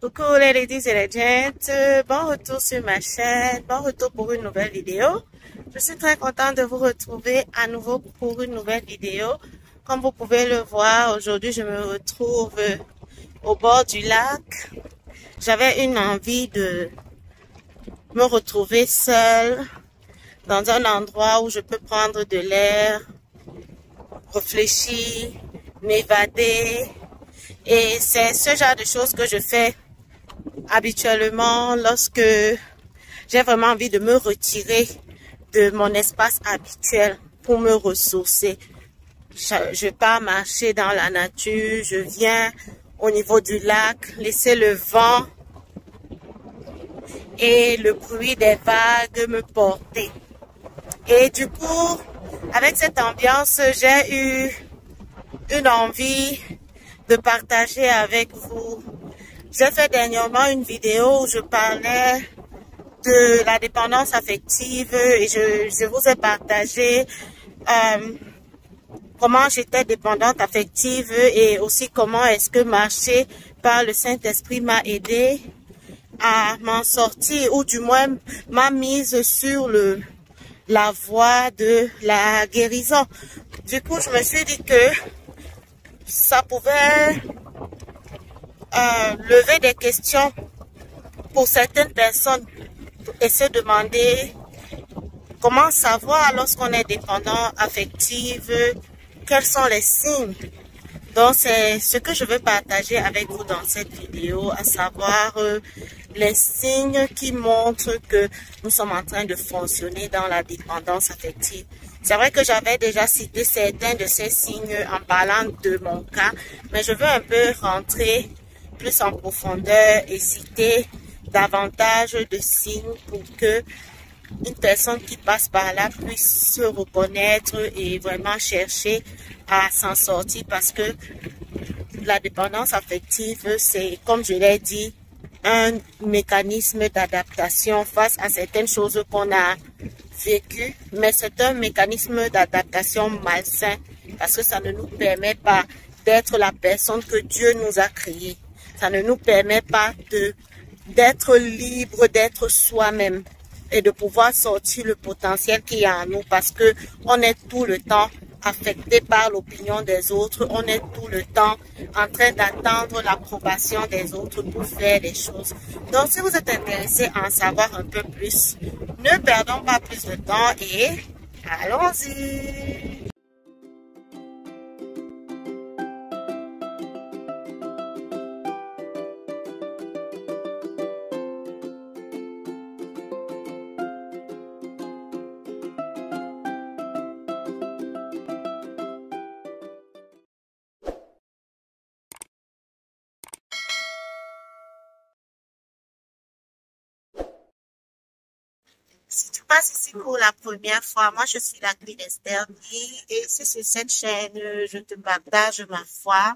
Coucou les ladies et les gents, bon retour sur ma chaîne, bon retour pour une nouvelle vidéo. Je suis très contente de vous retrouver à nouveau pour une nouvelle vidéo. Comme vous pouvez le voir, aujourd'hui je me retrouve au bord du lac. J'avais une envie de me retrouver seule dans un endroit où je peux prendre de l'air, réfléchir, m'évader. Et c'est ce genre de choses que je fais habituellement lorsque j'ai vraiment envie de me retirer de mon espace habituel pour me ressourcer. Je pars marcher dans la nature, je viens au niveau du lac, laisser le vent et le bruit des vagues me porter. Et du coup, avec cette ambiance, j'ai eu une envie de partager avec vous. J'ai fait dernièrement une vidéo où je parlais de la dépendance affective et je vous ai partagé comment j'étais dépendante affective et aussi comment est-ce que marcher par le Saint-Esprit m'a aidé à m'en sortir, ou du moins m'a mise sur la voie de la guérison. Du coup, je me suis dit que ça pouvait lever des questions pour certaines personnes et se demander comment savoir lorsqu'on est dépendant affectif, quels sont les signes. Donc c'est ce que je veux partager avec vous dans cette vidéo, à savoir les signes qui montrent que nous sommes en train de fonctionner dans la dépendance affective. C'est vrai que j'avais déjà cité certains de ces signes en parlant de mon cas, mais je veux un peu rentrer plus en profondeur et citer davantage de signes pour que une personne qui passe par là puisse se reconnaître et vraiment chercher à s'en sortir, parce que la dépendance affective, c'est, comme je l'ai dit, un mécanisme d'adaptation face à certaines choses qu'on a vécues, mais c'est un mécanisme d'adaptation malsain parce que ça ne nous permet pas d'être la personne que Dieu nous a créée. Ça ne nous permet pas d'être libre, d'être soi-même et de pouvoir sortir le potentiel qu'il y a en nous, parce que on est tout le temps affecté par l'opinion des autres, on est tout le temps en train d'attendre l'approbation des autres pour faire des choses. Donc si vous êtes intéressé à en savoir un peu plus, ne perdons pas plus de temps et allons-y. Si tu passes ici pour la première fois, moi je suis la Queen Esther et c'est sur cette chaîne, je te partage ma foi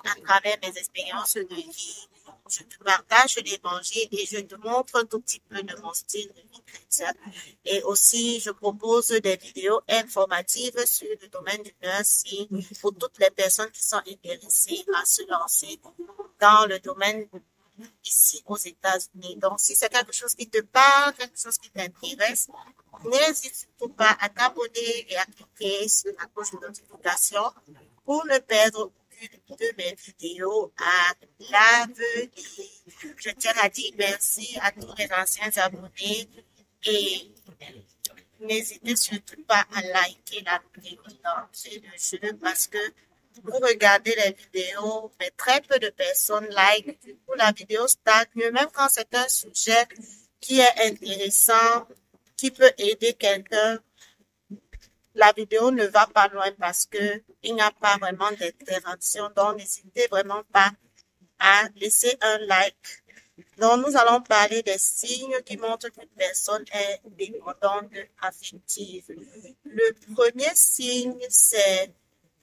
à travers mes expériences de vie. Je te partage l'évangile et je te montre un tout petit peu de mon style de vie chrétien. Et aussi, je propose des vidéos informatives sur le domaine du nursing pour toutes les personnes qui sont intéressées à se lancer dans le domaine ici aux États-Unis. Donc, si c'est quelque chose qui te parle, quelque chose qui t'intéresse, n'hésite surtout pas à t'abonner et à cliquer sur la cloche de notification pour ne perdre aucune de mes vidéos à l'avenir. Je tiens à dire merci à tous les anciens abonnés et n'hésitez surtout pas à liker la vidéo d'entrée de jeu, parce que vous regardez les vidéos, mais très peu de personnes like. Du coup, la vidéo stagne, même quand c'est un sujet qui est intéressant, qui peut aider quelqu'un. La vidéo ne va pas loin parce que il n'y a pas vraiment d'interaction. Donc, n'hésitez vraiment pas à laisser un like. Donc, nous allons parler des signes qui montrent qu'une personne est dépendante affective. Le premier signe, c'est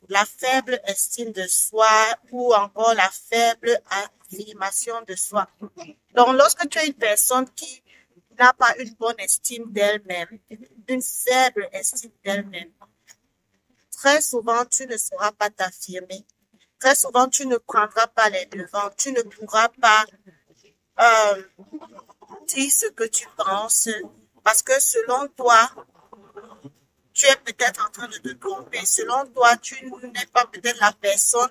la faible estime de soi ou encore la faible affirmation de soi. Donc, lorsque tu es une personne qui n'a pas une bonne estime d'elle-même, une faible estime d'elle-même, très souvent, tu ne sauras pas t'affirmer. Très souvent, tu ne prendras pas les devants. Tu ne pourras pas euh, dis ce que tu penses, parce que selon toi, tu es peut-être en train de te tromper. Selon toi, tu n'es pas peut-être la personne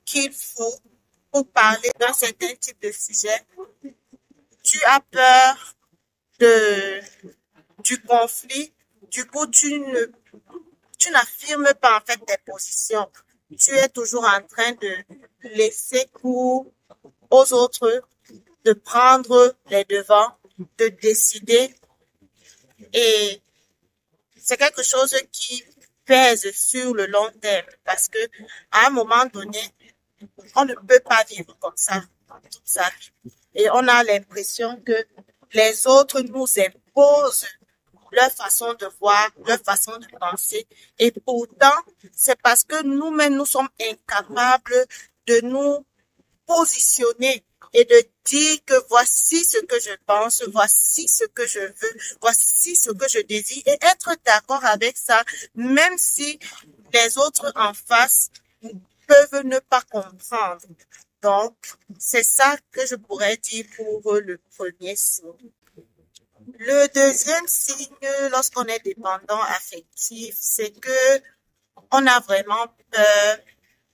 qu'il faut pour parler d'un certain type de sujet. Tu as peur de, du conflit. Du coup, tu n'affirmes pas en fait tes positions. Tu es toujours en train de laisser cours aux autres, de prendre les devants, de décider. Et c'est quelque chose qui pèse sur le long terme parce que à un moment donné, on ne peut pas vivre comme ça toute sa vie. Et on a l'impression que les autres nous imposent leur façon de voir, leur façon de penser. Et pourtant, c'est parce que nous-mêmes, nous sommes incapables de nous positionner et de dire que voici ce que je pense, voici ce que je veux, voici ce que je désire et être d'accord avec ça, même si les autres en face peuvent ne pas comprendre. Donc, c'est ça que je pourrais dire pour le premier signe. Le deuxième signe, lorsqu'on est dépendant affectif, c'est que on a vraiment peur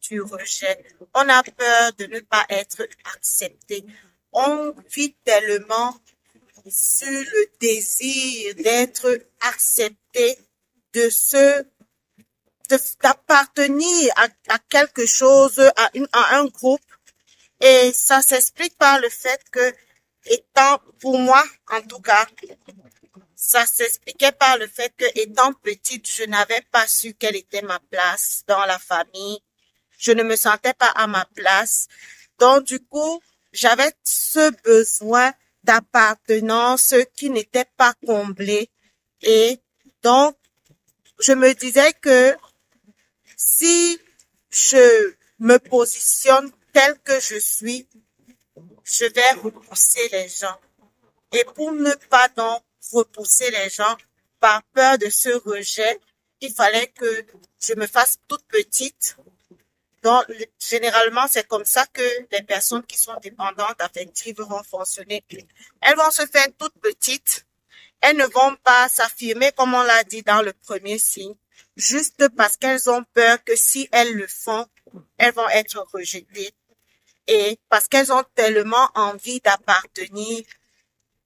du rejet. On a peur de ne pas être accepté. On vit tellement sur le désir d'être accepté, de se, d'appartenir à quelque chose, à un groupe. Et ça s'explique par le fait que, étant, pour moi, en tout cas, ça s'expliquait par le fait que, étant petite, je n'avais pas su quelle était ma place dans la famille. Je ne me sentais pas à ma place. Donc, du coup, j'avais ce besoin d'appartenance qui n'était pas comblé. Et donc, je me disais que si je me positionne tel que je suis, je vais repousser les gens. Et pour ne pas donc repousser les gens par peur de ce rejet, il fallait que je me fasse toute petite. Donc, généralement, c'est comme ça que les personnes qui sont dépendantes affectives vont fonctionner. Elles vont se faire toutes petites. Elles ne vont pas s'affirmer, comme on l'a dit dans le premier signe, juste parce qu'elles ont peur que si elles le font, elles vont être rejetées. Et parce qu'elles ont tellement envie d'appartenir,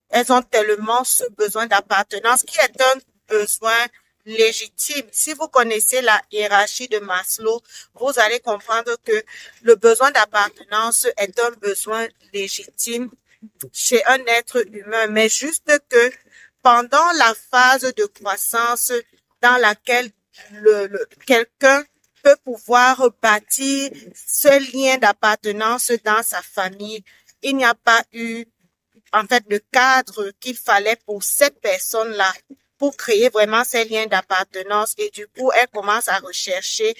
elles ont tellement ce besoin d'appartenance qui est un besoin légitime. Si vous connaissez la hiérarchie de Maslow, vous allez comprendre que le besoin d'appartenance est un besoin légitime chez un être humain, mais juste que pendant la phase de croissance dans laquelle quelqu'un peut pouvoir bâtir ce lien d'appartenance dans sa famille, il n'y a pas eu en fait le cadre qu'il fallait pour cette personne-là pour créer vraiment ces liens d'appartenance et du coup, elle commence à rechercher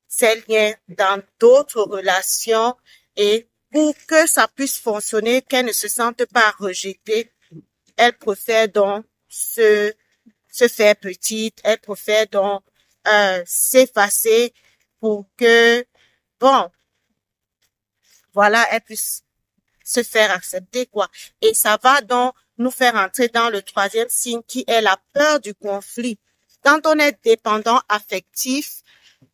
ces liens dans d'autres relations et pour que ça puisse fonctionner, qu'elle ne se sente pas rejetée, elle préfère donc se faire petite, elle préfère donc s'effacer pour que, bon, voilà, elle puisse se faire accepter, quoi. Et ça va donc nous faire entrer dans le troisième signe qui est la peur du conflit. Quand on est dépendant affectif,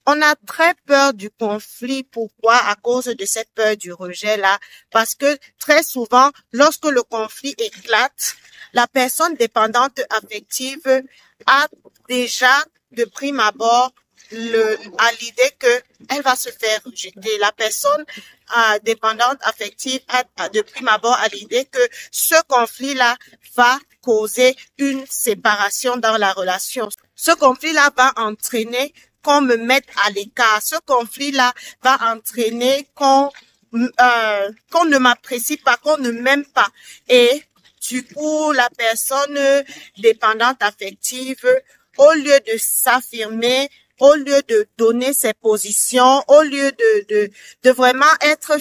on a très peur du conflit. Pourquoi? À cause de cette peur du rejet-là. Parce que très souvent, lorsque le conflit éclate, la personne dépendante affective a déjà de prime abord à l'idée que elle va se faire rejeter. La personne dépendante affective a de prime abord à l'idée que ce conflit-là va causer une séparation dans la relation. Ce conflit-là va entraîner qu'on me mette à l'écart. Ce conflit-là va entraîner qu'on ne m'apprécie pas, qu'on ne m'aime pas. Et du coup, la personne dépendante affective, au lieu de s'affirmer, au lieu de donner ses positions, au lieu de vraiment être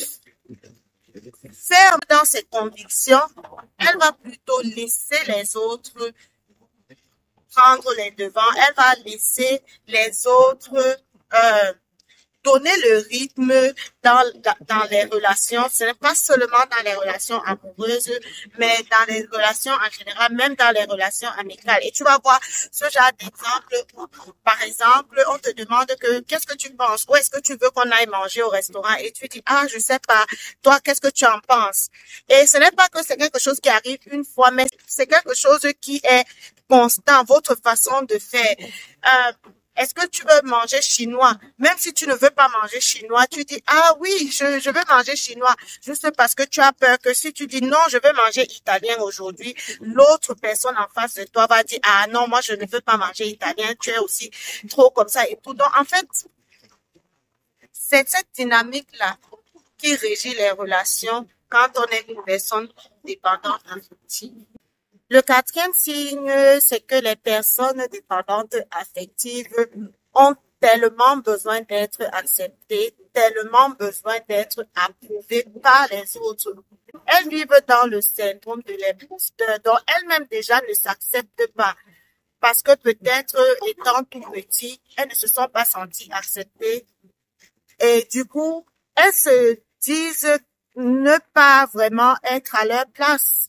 ferme dans ses convictions, elle va plutôt laisser les autres prendre les devants, elle va laisser les autres donner le rythme dans les relations. Ce n'est pas seulement dans les relations amoureuses, mais dans les relations en général, même dans les relations amicales. Et tu vas voir ce genre d'exemple où, par exemple, on te demande que qu'est-ce que tu penses? Où est-ce que tu veux qu'on aille manger au restaurant? Et tu dis, ah, je sais pas. Toi, qu'est-ce que tu en penses? Et ce n'est pas que c'est quelque chose qui arrive une fois, mais c'est quelque chose qui est constant, votre façon de faire. Est-ce que tu veux manger chinois? Même si tu ne veux pas manger chinois, tu dis, ah oui, je veux manger chinois. Juste parce que tu as peur que si tu dis non, je veux manger italien aujourd'hui, l'autre personne en face de toi va dire, ah non, moi je ne veux pas manger italien, tu es aussi trop comme ça et tout. Donc en fait, c'est cette dynamique-là qui régit les relations quand on est une personne dépendante affective. Le quatrième signe, c'est que les personnes dépendantes affectives ont tellement besoin d'être acceptées, tellement besoin d'être approuvées par les autres. Elles vivent dans le syndrome de l'imposteur, dont elles-mêmes déjà ne s'acceptent pas. Parce que peut-être, étant tout petit, elles ne se sont pas senties acceptées. Et du coup, elles se disent ne pas vraiment être à leur place.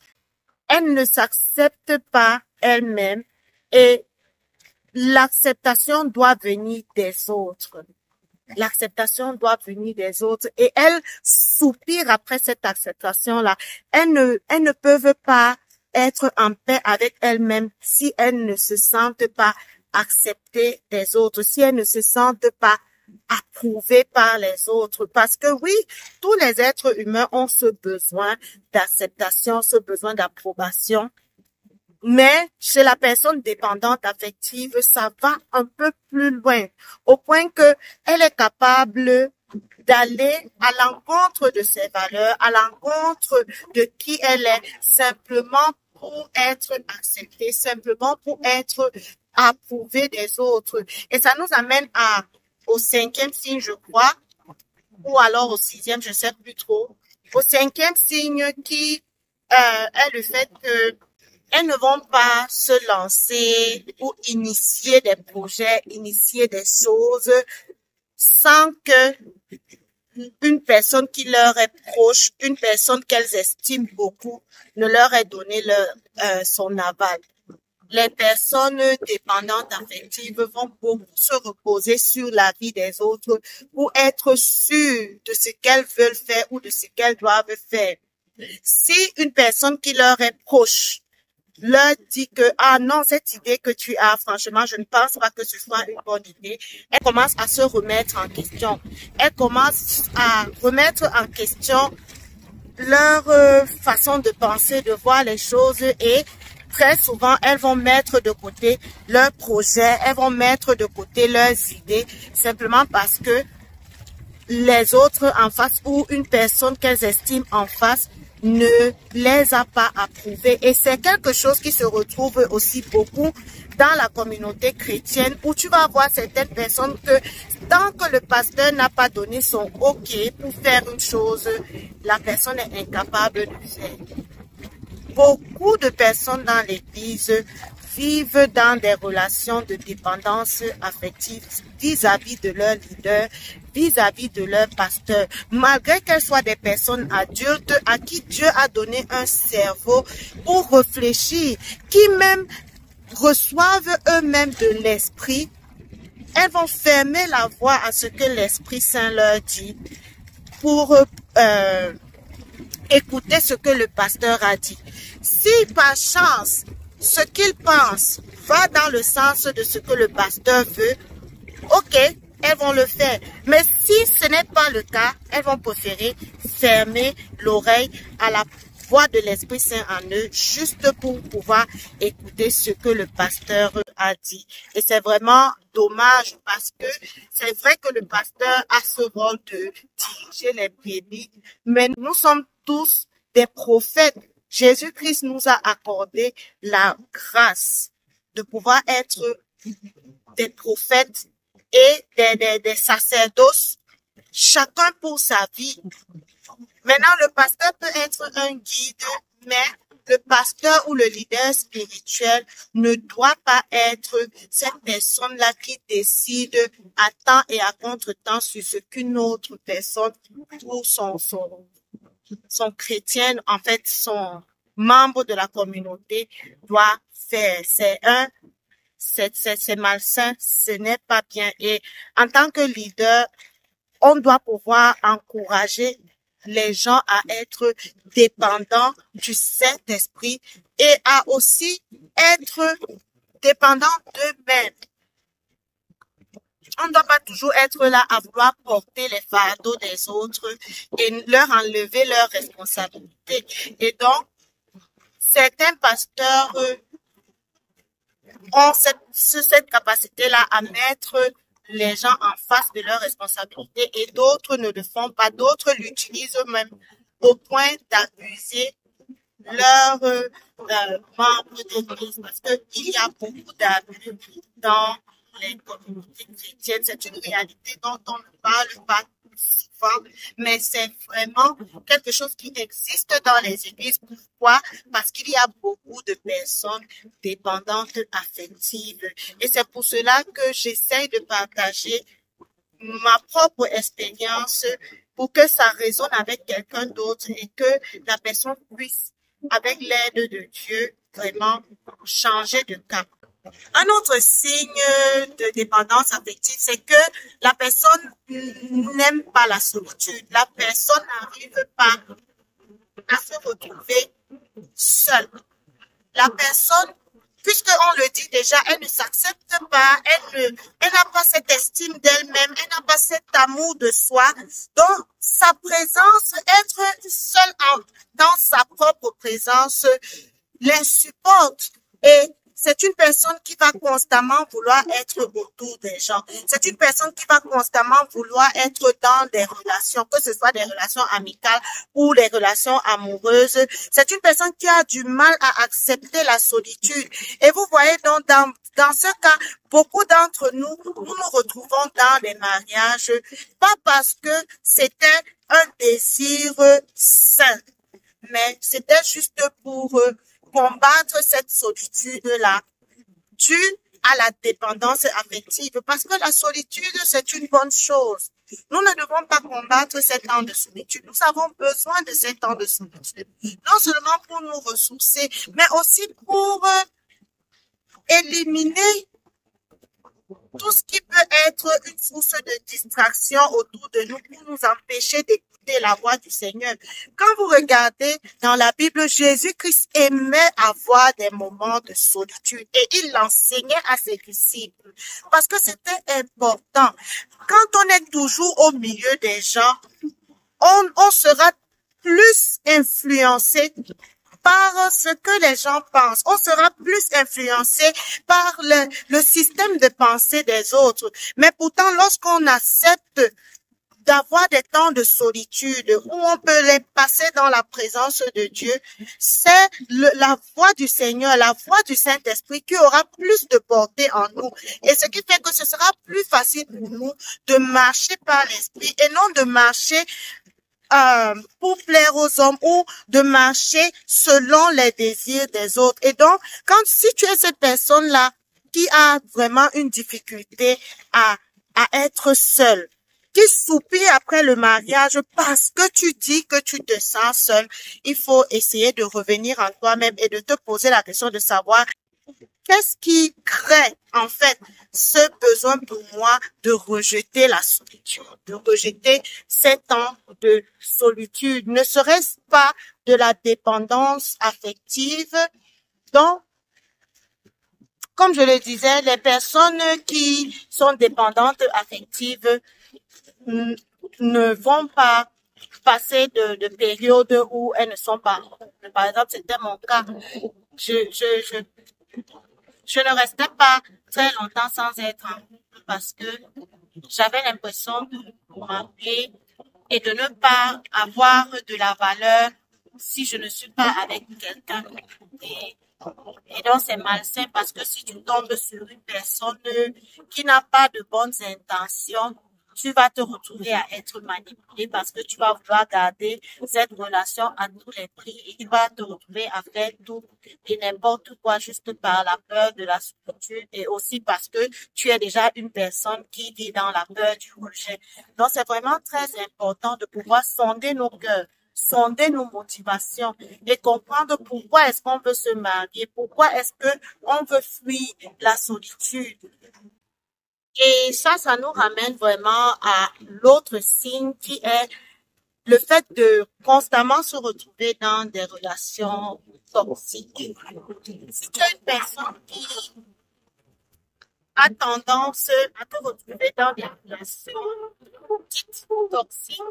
Elles ne s'acceptent pas elles-mêmes et l'acceptation doit venir des autres. L'acceptation doit venir des autres et elles soupirent après cette acceptation-là. Elles ne peuvent pas être en paix avec elles-mêmes si elles ne se sentent pas acceptées des autres, si elles ne se sentent pas approuvées par les autres. Parce que oui, tous les êtres humains ont ce besoin d'acceptation, ce besoin d'approbation. Mais chez la personne dépendante affective, ça va un peu plus loin, au point que elle est capable d'aller à l'encontre de ses valeurs, à l'encontre de qui elle est, simplement pour être acceptée, simplement pour être approuvée des autres. Et ça nous amène au cinquième signe, je crois, ou alors au sixième, je sais plus trop. Au cinquième signe qui est le fait que elles ne vont pas se lancer ou initier des projets, initier des choses sans que une personne qui leur est proche, une personne qu'elles estiment beaucoup, ne leur ait donné son aval. Les personnes dépendantes affectives vont beaucoup se reposer sur la vie des autres pour être sûres de ce qu'elles veulent faire ou de ce qu'elles doivent faire. Si une personne qui leur est proche leur dit que, ah non, cette idée que tu as, franchement, je ne pense pas que ce soit une bonne idée, elle commence à se remettre en question. Elle commence à remettre en question leur façon de penser, de voir les choses et très souvent, elles vont mettre de côté leurs projets, elles vont mettre de côté leurs idées, simplement parce que les autres en face ou une personne qu'elles estiment en face ne les a pas approuvés. Et c'est quelque chose qui se retrouve aussi beaucoup dans la communauté chrétienne où tu vas voir certaines personnes que tant que le pasteur n'a pas donné son OK pour faire une chose, la personne est incapable de faire. Beaucoup de personnes dans l'Église vivent dans des relations de dépendance affective vis-à-vis de leur leader, vis-à-vis de leur pasteur, malgré qu'elles soient des personnes adultes à qui Dieu a donné un cerveau pour réfléchir, qui même reçoivent eux-mêmes de l'Esprit. Elles vont fermer la voie à ce que l'Esprit Saint leur dit pour écouter ce que le pasteur a dit. Si par chance, ce qu'ils pensent va dans le sens de ce que le pasteur veut, ok, elles vont le faire. Mais si ce n'est pas le cas, elles vont préférer fermer l'oreille à la voix de l'Esprit Saint en eux, juste pour pouvoir écouter ce que le pasteur a dit. Et c'est vraiment dommage parce que c'est vrai que le pasteur a ce rôle de diriger les brebis, mais nous sommes tous des prophètes. Jésus-Christ nous a accordé la grâce de pouvoir être des prophètes et des sacerdoces, chacun pour sa vie. Maintenant, le pasteur peut être un guide, mais le pasteur ou le leader spirituel ne doit pas être cette personne-là qui décide à temps et à contre-temps sur ce qu'une autre personne ou son chrétien, en fait, son membre de la communauté doit faire. C'est malsain, ce n'est pas bien. Et en tant que leader, on doit pouvoir encourager les gens à être dépendants du Saint-Esprit et à aussi être dépendants d'eux-mêmes. On ne doit pas toujours être là à vouloir porter les fardeaux des autres et leur enlever leurs responsabilités. Et donc, certains pasteurs ont cette capacité-là à mettre les gens en face de leurs responsabilités et d'autres ne le font pas. D'autres l'utilisent même au point d'abuser leurs membres d'église parce qu'il y a beaucoup d'abus dans les communautés chrétiennes. C'est une réalité dont on ne parle pas souvent, mais c'est vraiment quelque chose qui existe dans les églises. Pourquoi? Parce qu'il y a beaucoup de personnes dépendantes affectives. Et c'est pour cela que j'essaie de partager ma propre expérience pour que ça résonne avec quelqu'un d'autre et que la personne puisse, avec l'aide de Dieu, vraiment changer de cap. Un autre signe de dépendance affective, c'est que la personne n'aime pas la solitude. La personne n'arrive pas à se retrouver seule. La personne, puisqu'on le dit déjà, elle ne s'accepte pas, elle n'a pas cette estime d'elle-même, elle n'a pas cet amour de soi. Donc, sa présence, être seule dans sa propre présence, l'insupporte. Et c'est une personne qui va constamment vouloir être autour des gens. C'est une personne qui va constamment vouloir être dans des relations, que ce soit des relations amicales ou des relations amoureuses. C'est une personne qui a du mal à accepter la solitude. Et vous voyez donc dans ce cas, beaucoup d'entre nous nous retrouvons dans des mariages, pas parce que c'était un désir sain, mais c'était juste pour combattre cette solitude-là due à la dépendance affective parce que la solitude, c'est une bonne chose. Nous ne devons pas combattre ces temps de solitude. Nous avons besoin de ces temps de solitude. Non seulement pour nous ressourcer, mais aussi pour éliminer tout ce qui peut être une source de distraction autour de nous pour nous empêcher d'écouter la voix du Seigneur. Quand vous regardez dans la Bible, Jésus-Christ aimait avoir des moments de solitude et il l'enseignait à ses disciples parce que c'était important. Quand on est toujours au milieu des gens, on sera plus influencé par ce que les gens pensent. On sera plus influencé par le système de pensée des autres. Mais pourtant, lorsqu'on accepte d'avoir des temps de solitude où on peut les passer dans la présence de Dieu, c'est la voix du Seigneur, la voix du Saint-Esprit qui aura plus de portée en nous. Et ce qui fait que ce sera plus facile pour nous de marcher par l'Esprit et non de marcher pour plaire aux hommes ou de marcher selon les désirs des autres. Et donc, si tu es cette personne-là qui a vraiment une difficulté à être seule, qui soupire après le mariage parce que tu dis que tu te sens seule, il faut essayer de revenir en toi-même et de te poser la question de savoir qu'est-ce qui crée, en fait, ce besoin pour moi de rejeter la solitude, de rejeter ces temps de solitude? Ne serait-ce pas de la dépendance affective? Donc, comme je le disais, les personnes qui sont dépendantes affectives ne vont pas passer de périodes où elles ne sont pas. Par exemple, c'était mon cas. Je ne restais pas très longtemps sans être en couple parce que j'avais l'impression de m'appeler et de ne pas avoir de la valeur si je ne suis pas avec quelqu'un. Et donc, c'est malsain parce que si tu tombes sur une personne qui n'a pas de bonnes intentions, tu vas te retrouver à être manipulé parce que tu vas vouloir garder cette relation à tous les prix et tu vas te retrouver à faire tout et n'importe quoi juste par la peur de la solitude et aussi parce que tu es déjà une personne qui vit dans la peur du rejet. Donc, c'est vraiment très important de pouvoir sonder nos cœurs, sonder nos motivations et comprendre pourquoi est-ce qu'on veut se marier, pourquoi est-ce que on veut fuir la solitude. Et ça nous ramène vraiment à l'autre signe qui est le fait de constamment se retrouver dans des relations toxiques. Si tu es une personne qui a tendance à te retrouver dans des relations dites toxiques,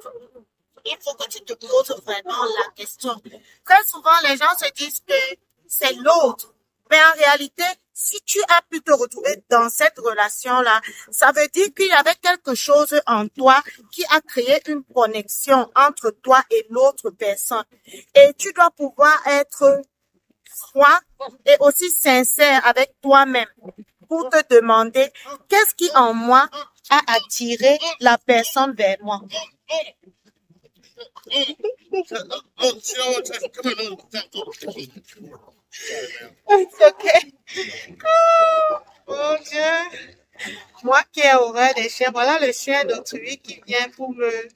il faut que tu te poses vraiment la question. Très souvent, les gens se disent que c'est l'autre. Mais en réalité, si tu as pu te retrouver dans cette relation-là, ça veut dire qu'il y avait quelque chose en toi qui a créé une connexion entre toi et l'autre personne. Et tu dois pouvoir être froid et aussi sincère avec toi-même pour te demander qu'est-ce qui en moi a attiré la personne vers moi. It's okay. Mon Dieu. Moi qui ai horreur des chiens, voilà le chien d'autrui qui vient pour me...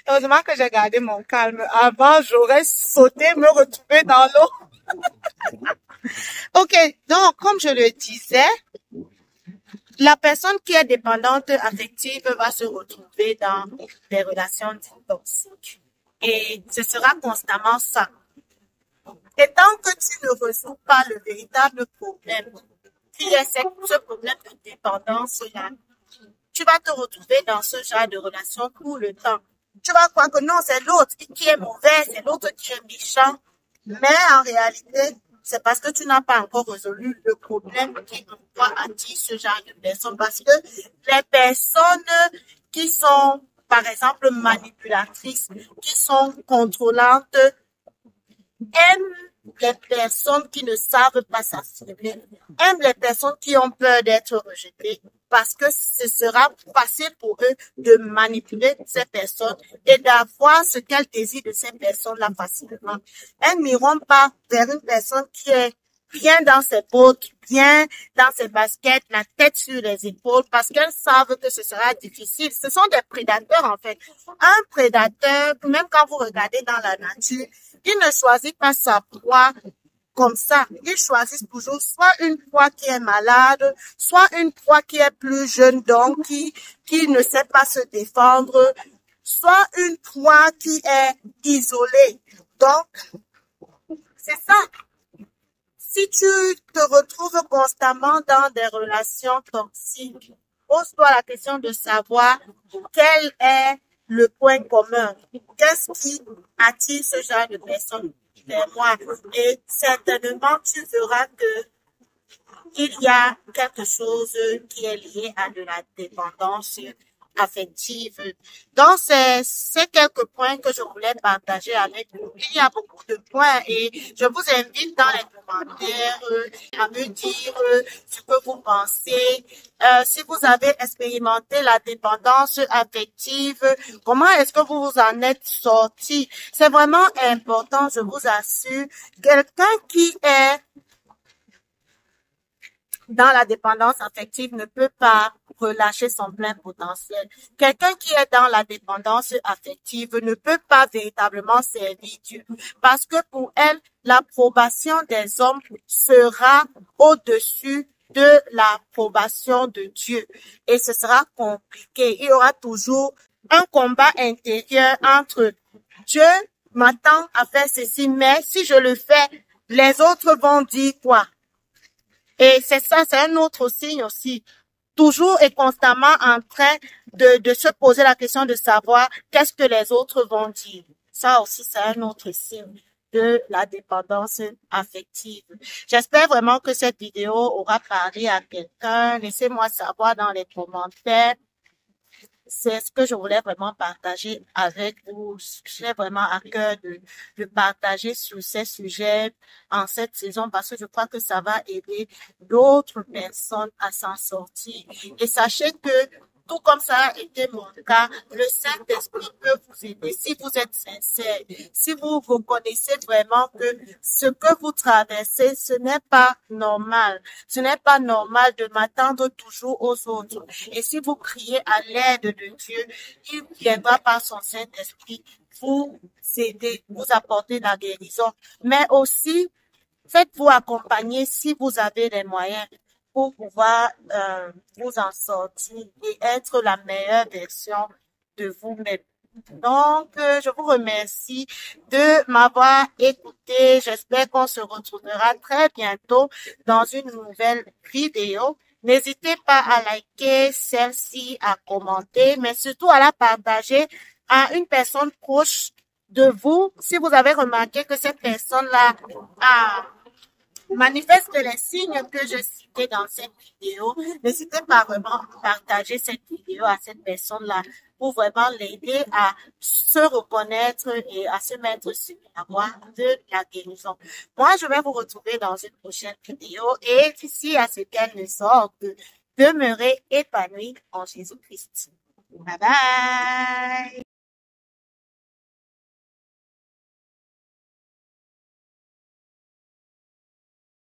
Heureusement que j'ai gardé mon calme. Avant, j'aurais sauté, me retrouver dans l'eau. Ok, donc comme je le disais, la personne qui est dépendante affective va se retrouver dans des relations toxiques. Et ce sera constamment ça. Et tant que tu ne résous pas le véritable problème, qui est ce problème de dépendance-là, tu vas te retrouver dans ce genre de relation tout le temps. Tu vas croire que non, c'est l'autre qui est mauvais, c'est l'autre qui est méchant. Mais en réalité, c'est parce que tu n'as pas encore résolu le problème qui en toi attire ce genre de personnes. Parce que les personnes qui sont, par exemple, manipulatrices, qui sont contrôlantes, aiment les personnes qui ne savent pas s'affirmer, aiment les personnes qui ont peur d'être rejetées, parce que ce sera facile pour eux de manipuler ces personnes et d'avoir ce qu'elles désirent de ces personnes-là facilement. Elles n'iront pas vers une personne qui est bien dans ses bottes, bien dans ses baskets, la tête sur les épaules, parce qu'elles savent que ce sera difficile. Ce sont des prédateurs, en fait. Un prédateur, même quand vous regardez dans la nature, il ne choisit pas sa proie comme ça. Ils choisissent toujours soit une proie qui est malade, soit une proie qui est plus jeune, donc qui ne sait pas se défendre, soit une proie qui est isolée. Donc, c'est ça. Si tu te retrouves constamment dans des relations toxiques, pose-toi la question de savoir quel est le point commun. Qu'est-ce qui attire ce genre de personnes vers moi? Et certainement, tu verras que il y a quelque chose qui est lié à de la dépendance affective. Donc, c'est quelques points que je voulais partager avec vous. Il y a beaucoup de points et je vous invite dans les commentaires à me dire ce que vous pensez. Si vous avez expérimenté la dépendance affective, comment est-ce que vous vous en êtes sorti? C'est vraiment important, je vous assure. Quelqu'un qui est dans la dépendance affective ne peut pas relâcher son plein potentiel. Quelqu'un qui est dans la dépendance affective ne peut pas véritablement servir Dieu parce que pour elle, l'approbation des hommes sera au-dessus de l'approbation de Dieu et ce sera compliqué. Il y aura toujours un combat intérieur entre Dieu m'attend à faire ceci, mais si je le fais, les autres vont dire quoi? Et c'est ça, c'est un autre signe aussi. Toujours et constamment en train de se poser la question de savoir qu'est-ce que les autres vont dire. Ça aussi, c'est un autre signe de la dépendance affective. J'espère vraiment que cette vidéo aura parlé à quelqu'un. Laissez-moi savoir dans les commentaires. c'est ce que je voulais vraiment partager avec vous. J'ai vraiment à cœur de partager sur ces sujets en cette saison parce que je crois que ça va aider d'autres personnes à s'en sortir. Et sachez que tout comme ça a été mon cas, le Saint-Esprit peut vous aider si vous êtes sincère, si vous reconnaissez vraiment que ce que vous traversez, ce n'est pas normal. Ce n'est pas normal de m'attendre toujours aux autres. Et si vous criez à l'aide de Dieu, il viendra par son Saint-Esprit vous aider, vous apporter la guérison. Mais aussi, faites-vous accompagner si vous avez les moyens pour pouvoir vous en sortir et être la meilleure version de vous-même. Donc, je vous remercie de m'avoir écouté. J'espère qu'on se retrouvera très bientôt dans une nouvelle vidéo. N'hésitez pas à liker celle-ci, à commenter, mais surtout à la partager à une personne proche de vous. Si vous avez remarqué que cette personne-là a manifeste les signes que je citais dans cette vidéo. N'hésitez pas vraiment à partager cette vidéo à cette personne-là pour vraiment l'aider à se reconnaître et à se mettre sur la voie de la guérison. Moi, je vais vous retrouver dans une prochaine vidéo et d'ici à ce qu'elle ne sorte, demeurez épanouis en Jésus-Christ. Bye bye!